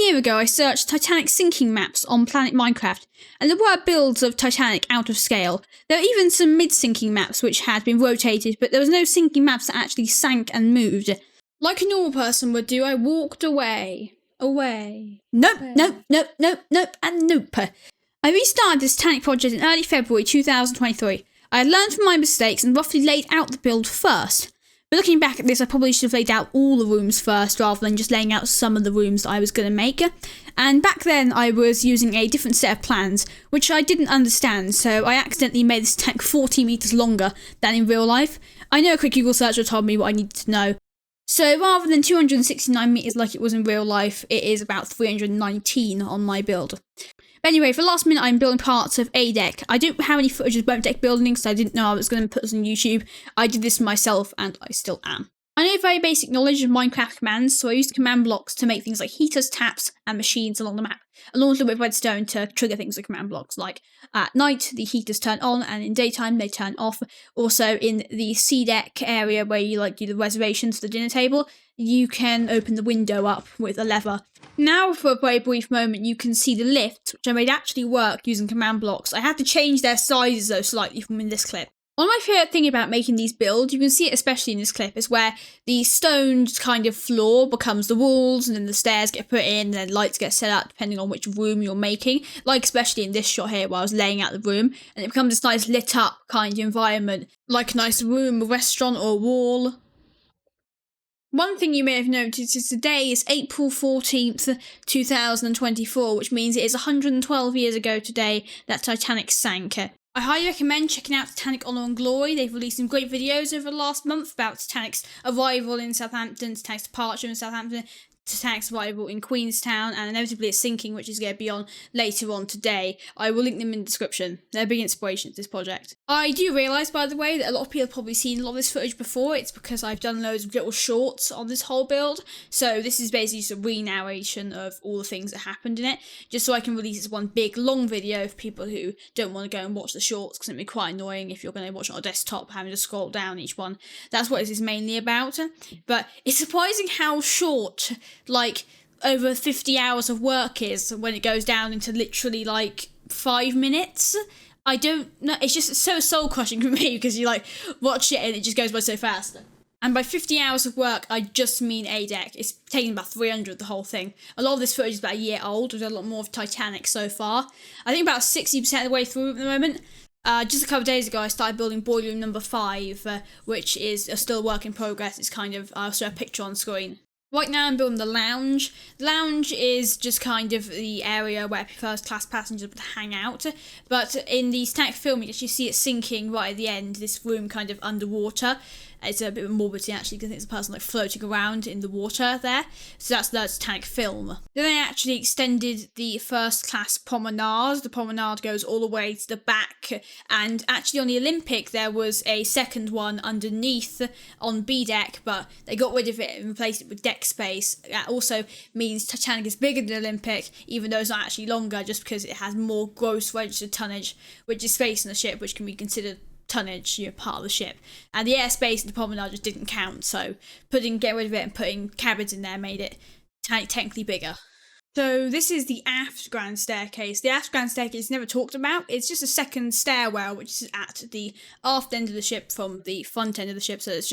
year ago I searched Titanic sinking maps on Planet Minecraft, and there were builds of Titanic out of scale. There were even some mid-sinking maps which had been rotated, but there was no sinking maps that actually sank and moved. Like a normal person would do, I walked away. Nope, and nope. I restarted this Titanic project in early February 2023. I had learned from my mistakes and roughly laid out the build first. But looking back at this, I probably should have laid out all the rooms first rather than just laying out some of the rooms that I was going to make. And back then I was using a different set of plans, which I didn't understand, so I accidentally made this tank 40 metres longer than in real life. I know a quick Google search told me what I needed to know. So rather than 269 metres like it was in real life, it is about 319 on my build. But anyway, for the last minute, I'm building parts of A Deck. I don't have any footage of boat deck building, so I didn't know I was going to put this on YouTube. I did this myself, and I still am. I know very basic knowledge of Minecraft commands, so I used command blocks to make things like heaters, taps, and machines along the map, along with a little bit of redstone to trigger things like command blocks, like at night, the heaters turn on, and in daytime, they turn off. Also, in the C deck area where you do the reservations for the dinner table, you can open the window up with a lever. Now, for a very brief moment, you can see the lifts, which I made actually work using command blocks. I had to change their sizes, though, slightly from in this clip. One of my favourite things about making these builds, you can see it especially in this clip, is where the stone kind of floor becomes the walls, and then the stairs get put in, and then lights get set up depending on which room you're making. Like especially in this shot here where I was laying out the room, and it becomes this nice lit up kind of environment, like a nice room, a restaurant, or a wall. One thing you may have noticed is today is April 14th, 2024, which means it is 112 years ago today that Titanic sank. I highly recommend checking out Titanic Honour and Glory. They've released some great videos over the last month about Titanic's arrival in Southampton, Titanic's departure in Southampton, Titanic's arrival in Queenstown, and inevitably its sinking, which is going to be on later on today. I will link them in the description. They're a big inspiration to this project. I do realise, by the way, that a lot of people have probably seen a lot of this footage before. It's because I've done loads of little shorts on this whole build, so this is basically just a re-narration of all the things that happened in it, just so I can release this one big, long video for people who don't want to go and watch the shorts, because it'd be quite annoying if you're going to watch it on a desktop, having to scroll down each one. That's what this is mainly about, but it's surprising how short, like, over 50 hours of work is when it goes down into literally, like, 5 minutes. I don't know, it's just so soul-crushing for me, because you, like, watch it and it just goes by so fast. And by 50 hours of work, I just mean A Deck. It's taken about 300, the whole thing. A lot of this footage is about a year old. We've done a lot more of Titanic so far. I think about 60% of the way through at the moment. Just a couple of days ago, I started building boiler room number 5, which is still a work in progress. It's kind of, I'll show a picture on screen. Right now I'm building the lounge. The lounge is just kind of the area where first class passengers would hang out, but in the Titanic film you actually see it sinking right at the end, this room kind of underwater. It's a bit of morbidity actually, because I think it's a person like floating around in the water there. So that's the Titanic film. Then they actually extended the first class promenade. The promenade goes all the way to the back, and actually on the Olympic there was a second one underneath on B deck, but they got rid of it and replaced it with deck space. That also means Titanic is bigger than the Olympic, even though it's not actually longer, just because it has more gross registered tonnage, which is space in the ship, which can be considered tonnage, part of the ship. And the airspace in the promenade just didn't count, so getting rid of it and putting cabins in there made it technically bigger. So this is the aft grand staircase. The aft grand staircase is never talked about. It's just a second stairwell, which is at the aft end of the ship from the front end of the ship. So it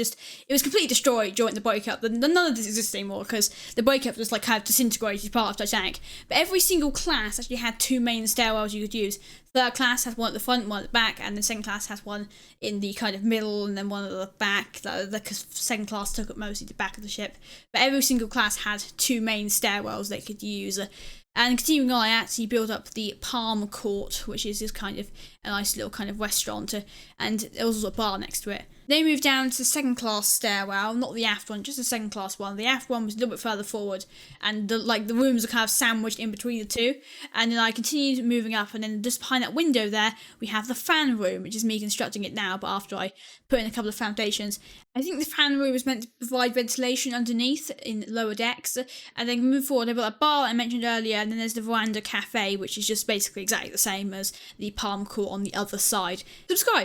was completely destroyed during the breakup. None of this exists anymore because the breakup just kind of disintegrated part of Titanic. But every single class actually had 2 main stairwells you could use. Third class has one at the front, one at the back, and the second class has one in the kind of middle and then one at the back. The second class took up mostly the back of the ship. But every single class had 2 main stairwells they could use. And continuing on, I actually built up the Palm Court, which is just kind of a nice little kind of restaurant, and there was also a bar next to it. They moved down to the second class stairwell, not the aft one, just the second class one. The aft one was a little bit further forward, and the rooms are kind of sandwiched in between the two. And then I continued moving up, and then just behind that window there, we have the fan room, which is me constructing it now, but after I put in a couple of foundations. I think the fan room was meant to provide ventilation underneath in lower decks, and then move forward, I built a bar I mentioned earlier, and then there's the veranda cafe, which is just basically exactly the same as the Palm Court on the other side. Subscribe!